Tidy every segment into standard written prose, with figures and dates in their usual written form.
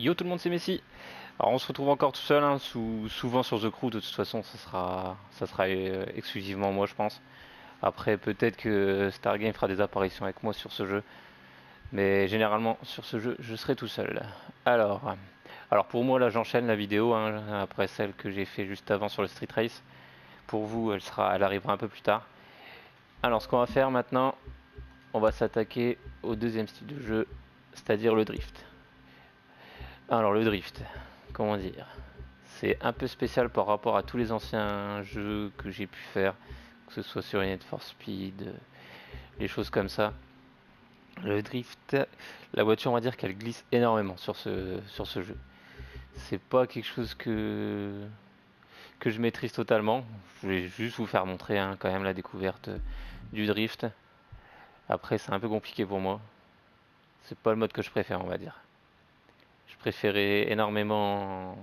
Yo tout le monde, c'est Messi. Alors on se retrouve encore tout seul, hein, souvent sur The Crew. De toute façon, ça sera exclusivement moi, je pense. Après, peut-être que Stargame fera des apparitions avec moi sur ce jeu, mais généralement sur ce jeu, je serai tout seul. Alors, alors pour moi, là, j'enchaîne la vidéo hein, après celle que j'ai fait juste avant sur le Street Race. Pour vous, elle arrivera un peu plus tard. Alors, ce qu'on va faire maintenant, on va s'attaquer au deuxième style de jeu, c'est-à-dire le drift. Alors le drift, comment dire? C'est un peu spécial par rapport à tous les anciens jeux que j'ai pu faire, que ce soit sur Need for Speed, les choses comme ça. Le drift, la voiture, on va dire qu'elle glisse énormément sur ce jeu. C'est pas quelque chose que je maîtrise totalement. Je vais juste vous faire montrer hein, quand même la découverte du drift. Après, c'est un peu compliqué pour moi. C'est pas le mode que je préfère, on va dire. Je préférais énormément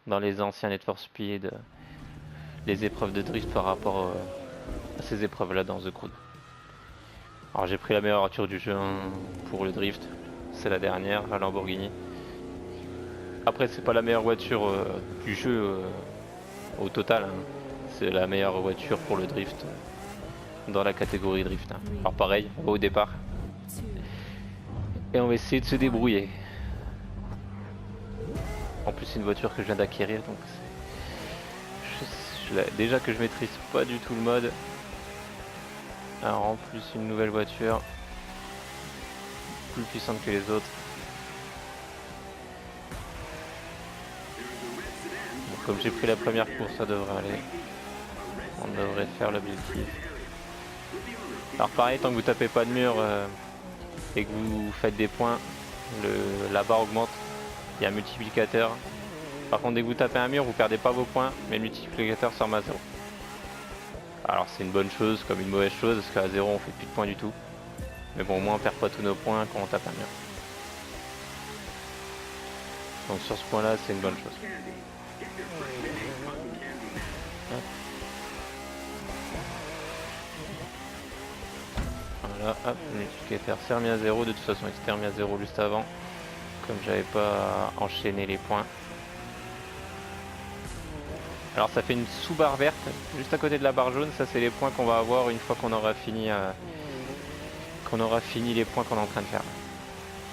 dans les anciens Need for Speed les épreuves de drift par rapport à ces épreuves-là dans The Crew. Alors j'ai pris la meilleure voiture du jeu hein, pour le drift, c'est la dernière, la Lamborghini. Après c'est pas la meilleure voiture du jeu au total, hein. C'est la meilleure voiture pour le drift dans la catégorie drift. Hein. Alors pareil, on va au départ et on va essayer de se débrouiller. En plus c'est une voiture que je viens d'acquérir donc déjà que je maîtrise pas du tout le mode. Alors en plus une nouvelle voiture plus puissante que les autres. Bon, comme j'ai pris la première course, ça devrait aller. On devrait faire l'objectif. Alors pareil, tant que vous tapez pas de mur et que vous faites des points, la barre augmente. Il y a un multiplicateur. Par contre, dès que vous tapez un mur, vous perdez pas vos points, mais le multiplicateur se remet à 0. Alors c'est une bonne chose comme une mauvaise chose, parce qu'à 0 on fait plus de points du tout. Mais bon, au moins on perd pas tous nos points quand on tape un mur. Donc sur ce point là, c'est une bonne chose. Hop. Voilà, hop, le multiplicateur s'est remis à 0. De toute façon, il s'était remis à 0 juste avant. Comme j'avais pas enchaîné les points. Alors ça fait une sous-barre verte, juste à côté de la barre jaune. Ça, c'est les points qu'on va avoir une fois qu'on aura fini les points qu'on est en train de faire.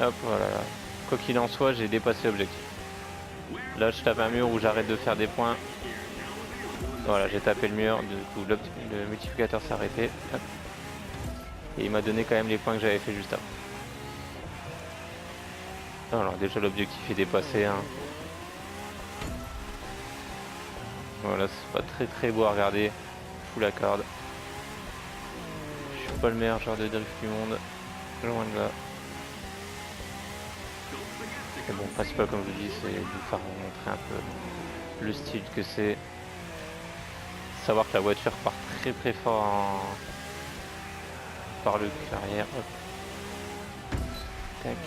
Hop, voilà. Quoi qu'il en soit, j'ai dépassé l'objectif. Là, je tape un mur où j'arrête de faire des points. Voilà, j'ai tapé le mur, du coup le multiplicateur s'est arrêté. Hop. Et il m'a donné quand même les points que j'avais fait juste avant. Alors déjà l'objectif est dépassé. Hein. Voilà, c'est pas très beau à regarder. Je vous l'accorde. Je suis pas le meilleur joueur de drift du monde. Loin de là. Mais bon, le principal comme je vous dis, c'est de vous faire montrer un peu le style que c'est. Savoir que la voiture part très fort par le cul arrière. Hop. Tac.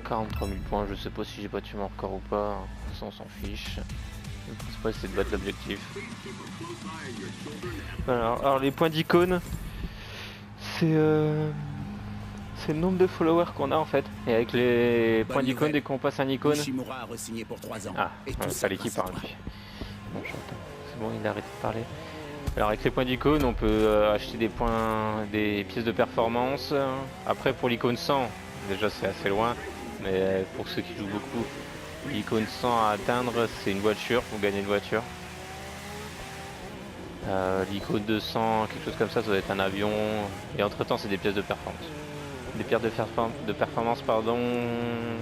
43 000 points, je sais pas si j'ai battu mon record ou pas, de toute façon on s'en fiche. Le principal c'est de battre l'objectif. Alors les points d'icône, c'est le nombre de followers qu'on a en fait. Et avec les points d'icône, dès qu'on passe un icône... Nishimura a re-signé pour 3 ans. Ah, fallait qu'il parle. Bon, j'entends. C'est bon, il a arrêté de parler. Alors avec les points d'icône, on peut acheter des points, des pièces de performance. Après pour l'icône 100, déjà c'est assez loin. Mais pour ceux qui jouent beaucoup, l'icône 100 à atteindre, c'est une voiture, vous gagnez une voiture. L'icône 200, quelque chose comme ça doit être un avion. Et entre temps, c'est des pièces de performance. Des pièces de performance, pardon,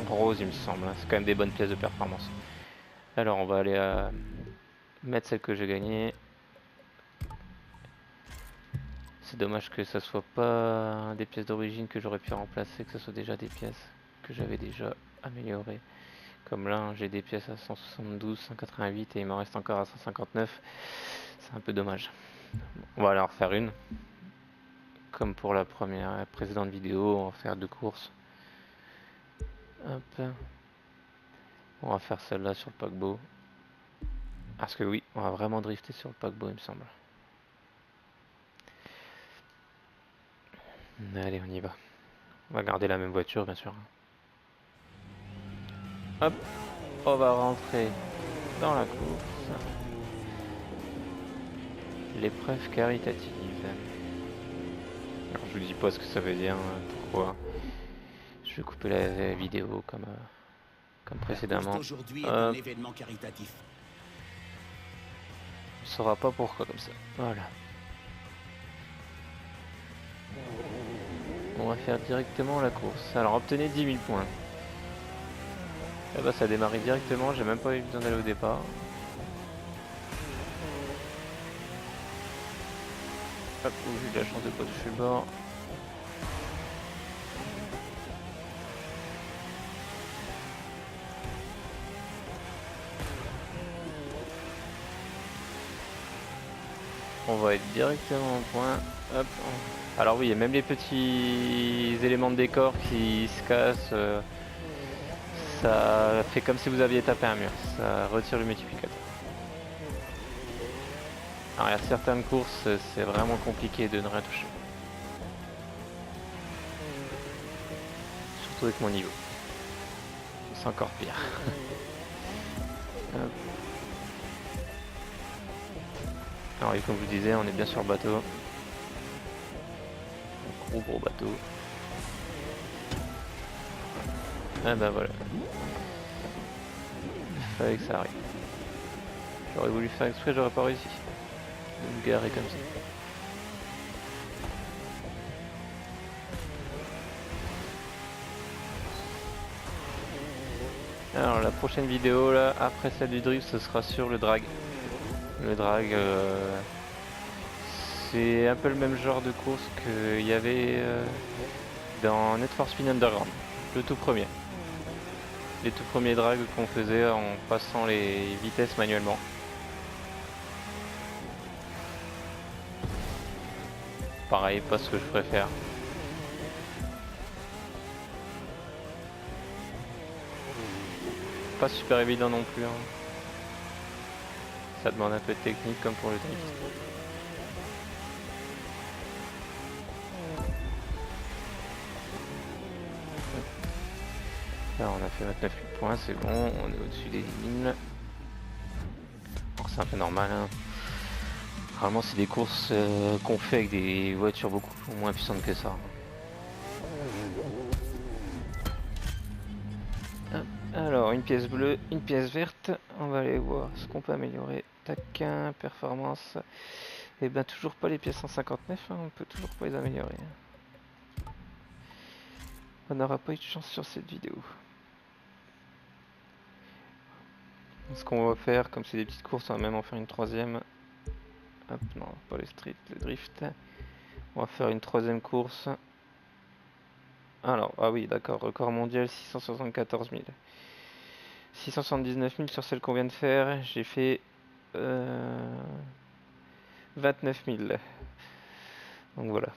rose, il me semble. C'est quand même des bonnes pièces de performance. Alors, on va aller mettre celle que j'ai gagnée. C'est dommage que ça soit pas des pièces d'origine que j'aurais pu remplacer, que ce soit déjà des pièces que j'avais déjà améliorées. Comme là, j'ai des pièces à 172, 188 et il m'en reste encore à 159. C'est un peu dommage. On va aller en refaire une. Comme pour la précédente vidéo, on va faire 2 courses. Hop. On va faire celle-là sur le paquebot. Parce que oui, on va vraiment drifter sur le paquebot, il me semble. Allez, on y va. On va garder la même voiture, bien sûr. Hop, on va rentrer dans la course. L'épreuve caritative. Alors, je vous dis pas ce que ça veut dire, pourquoi. Je vais couper la vidéo comme précédemment. Aujourd'hui est un événement caritatif. On saura pas pourquoi comme ça. Voilà. On va faire directement la course. Alors obtenez 10 000 points. Là-bas ça a démarré directement, j'ai même pas eu besoin d'aller au départ. Hop, j'ai eu de la chance de pas toucher le bord. On va être directement au point. Hop. Alors oui, il y a même les petits éléments de décor qui se cassent. Ça fait comme si vous aviez tapé un mur. Ça retire le multiplicateur. Alors il y a certaines courses, c'est vraiment compliqué de ne rien toucher. Surtout avec mon niveau. C'est encore pire. Alors oui, comme je vous disais, on est bien sur le bateau. Un gros bateau. Ah bah voilà. Il fallait que ça arrive. J'aurais voulu faire exprès, j'aurais pas réussi. De me garer comme ça. Alors la prochaine vidéo là, après celle du drift, ce sera sur le drag. Le drag, c'est un peu le même genre de course qu'il y avait dans Need for Speed Underground, le tout premier. Les tout premiers drags qu'on faisait en passant les vitesses manuellement. Pareil, pas ce que je préfère. Pas super évident non plus. Hein. Ça demande un peu de technique comme pour le drift. Alors on a fait 29 points, c'est bon, on est au-dessus des lignes. Alors c'est un peu normal. Hein. Normalement c'est des courses qu'on fait avec des voitures beaucoup moins puissantes que ça. Alors une pièce bleue, une pièce verte, on va aller voir ce qu'on peut améliorer. Taquin, performance. Et ben toujours pas les pièces 159, hein, on peut toujours pas les améliorer. On n'aura pas eu de chance sur cette vidéo. Ce qu'on va faire, comme c'est des petites courses, on va même en faire une troisième. Hop, non, pas le street, le drift. On va faire une troisième course. Alors, ah oui, d'accord, record mondial 674 000. 679 000 sur celle qu'on vient de faire. J'ai fait 29 000. Donc voilà.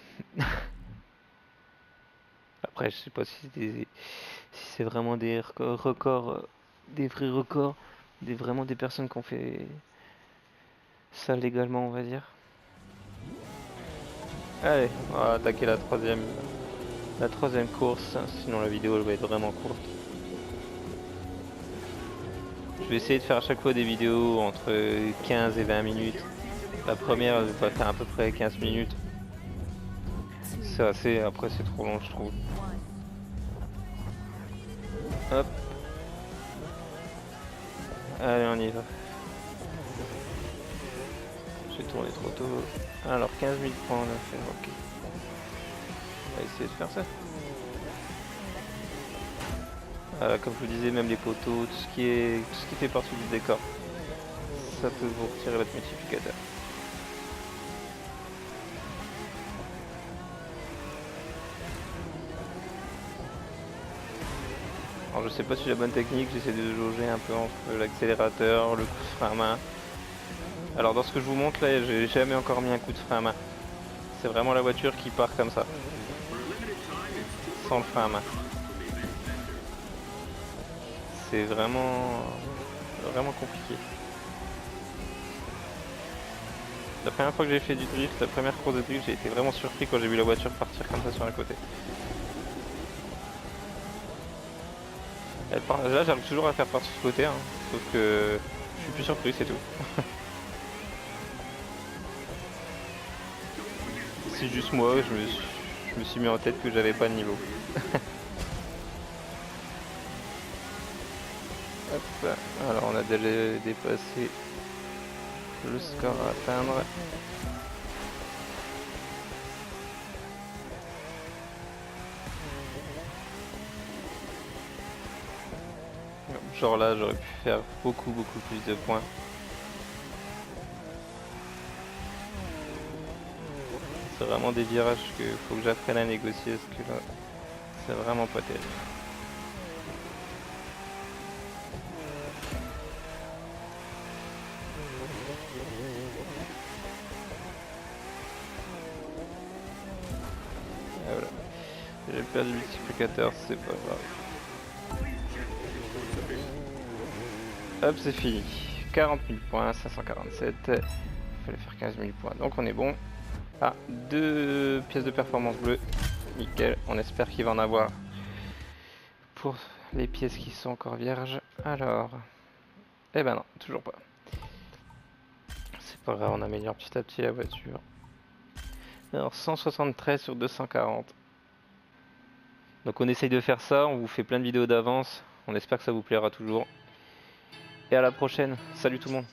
Après, je sais pas si c'est vraiment des records, des vrais records, vraiment des personnes qui ont fait ça légalement, on va dire. Allez, on va attaquer la troisième course, sinon la vidéo elle va être vraiment courte. Je vais essayer de faire à chaque fois des vidéos entre 15 et 20 minutes. La première elle va faire à peu près 15 minutes. C'est assez, après c'est trop long je trouve. Hop. Allez, on y va. J'ai tourné trop tôt. Alors 15 000 points on a fait, ok. On va essayer de faire ça. Comme je vous disais, même les poteaux, tout ce qui fait partie du décor, ça peut vous retirer votre multiplicateur. Alors je sais pas si j'ai la bonne technique, j'essaie de jauger un peu entre l'accélérateur, le coup de frein à main. Alors dans ce que je vous montre là, j'ai jamais encore mis un coup de frein à main. C'est vraiment la voiture qui part comme ça, sans le frein à main. C'est vraiment compliqué. La première fois que j'ai fait du drift, la première course de drift, j'ai été vraiment surpris quand j'ai vu la voiture partir comme ça sur un côté. Là j'arrive toujours à faire partir ce côté, hein, sauf que je suis plus surpris, c'est tout. C'est juste moi, je me suis mis en tête que j'avais pas le niveau. Hop, alors on a déjà dépassé le score à atteindre. Genre là j'aurais pu faire beaucoup plus de points. C'est vraiment des virages qu'il faut que j'apprenne à négocier parce que là c'est vraiment pas terrible. Et voilà. J'ai perdu le multiplicateur, c'est pas grave. Hop, c'est fini. 40 000 points, 547. Il fallait faire 15 000 points, donc on est bon. Ah, 2 pièces de performance bleue. Nickel, on espère qu'il va en avoir pour les pièces qui sont encore vierges. Alors, eh ben non, toujours pas. C'est pas grave, on améliore petit à petit la voiture. Alors 173 sur 240. Donc on essaye de faire ça, on vous fait plein de vidéos d'avance. On espère que ça vous plaira toujours. Et à la prochaine, salut tout le monde.